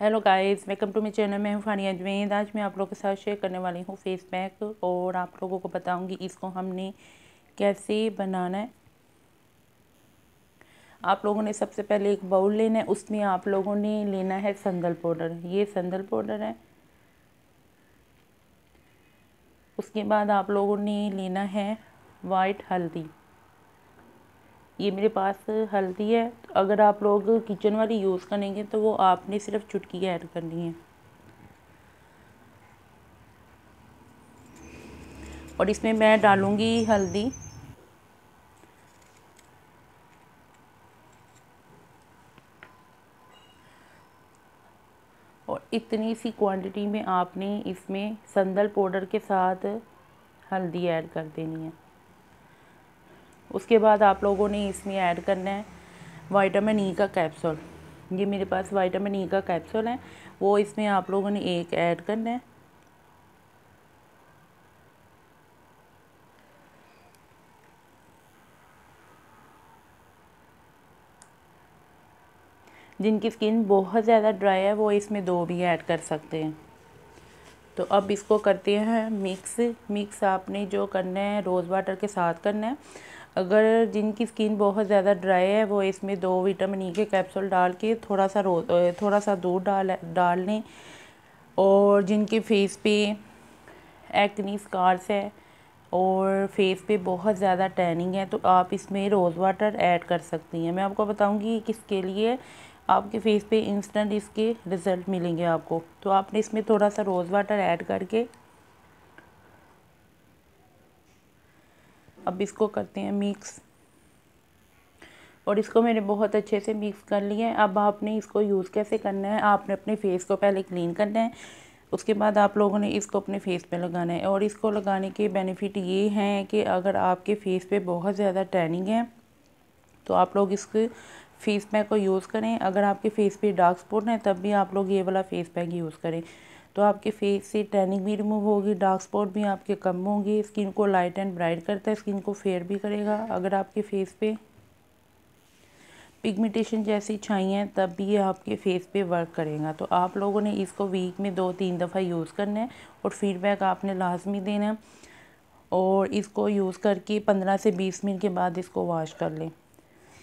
Hello guys, welcome to my channel. मैं हूँ फानिया अजमेर। आज मैं आप लोगों के साथ शेयर करने वाली हूँ फेस पैक और आप लोगों को बताऊँगी इसको हमने कैसे बनाना है। आप लोगों ने सबसे पहले एक बाउल लेना है, उसमें आप लोगों ने लेना है संदल पाउडर। ये संदल पाउडर है। उसके बाद आप लोगों ने लेना है वाइट हल्दी। ये मेरे पास हल्दी है। अगर आप लोग किचन वाली यूज़ करेंगे तो वो आपने सिर्फ चुटकी ऐड करनी है। और इसमें मैं डालूँगी हल्दी और इतनी सी क्वांटिटी में आपने इसमें संदल पाउडर के साथ हल्दी ऐड कर देनी है। उसके बाद आप लोगों ने इसमें ऐड करना है विटामिन ई का कैप्सूल। ये मेरे पास विटामिन ई का कैप्सूल है, वो इसमें आप लोगों ने एक ऐड करना है। जिनकी स्किन बहुत ज़्यादा ड्राई है वो इसमें 2 भी ऐड कर सकते हैं। तो अब इसको करते हैं मिक्स आपने जो करना है रोज़ वाटर के साथ करना है। अगर जिनकी स्किन बहुत ज़्यादा ड्राई है वो इसमें 2 विटामिन ई के कैप्सूल डाल के थोड़ा सा दूध डाल लें। और जिनके फेस पे एक्नी स्कार्स है और फेस पे बहुत ज़्यादा टैनिंग है तो आप इसमें रोज़ वाटर ऐड कर सकती हैं। मैं आपको बताऊंगी किसके लिए। आपके फेस पे इंस्टेंट इसके रिज़ल्ट मिलेंगे आपको। तो आपने इसमें थोड़ा सा रोज़ वाटर ऐड करके अब इसको करते हैं मिक्स। और इसको मैंने बहुत अच्छे से मिक्स कर लिया है। अब आपने इसको यूज़ कैसे करना है, आपने अपने फेस को पहले क्लीन करना है। उसके बाद आप लोगों ने इसको अपने फेस पे लगाना है। और इसको लगाने के बेनिफिट ये हैं कि अगर आपके फेस पे बहुत ज़्यादा टैनिंग है तो आप लोग इस फेस पैक को यूज़ करें। अगर आपके फेस पे डार्क स्पॉट है तब भी आप लोग ये वाला फेस पैक यूज़ करें तो आपके फेस से टैनिंग भी रिमूव होगी, डार्क स्पॉट भी आपके कम होंगे। स्किन को लाइट एंड ब्राइट करता है, स्किन को फेयर भी करेगा। अगर आपके फेस पे पिगमेंटेशन जैसी छाइयाँ हैं तब भी ये आपके फेस पे वर्क करेगा। तो आप लोगों ने इसको वीक में 2-3 दफ़ा यूज़ करना है और फीडबैक आपने लाजमी देना है। और इसको यूज़ करके 15 से 20 मिनट के बाद इसको वॉश कर लें।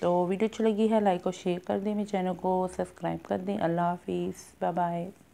तो वीडियो अच्छी लगी है लाइक और शेयर कर दें, मेरे चैनल को सब्सक्राइब कर दें। अल्लाह हाफिज़, बाय बाय।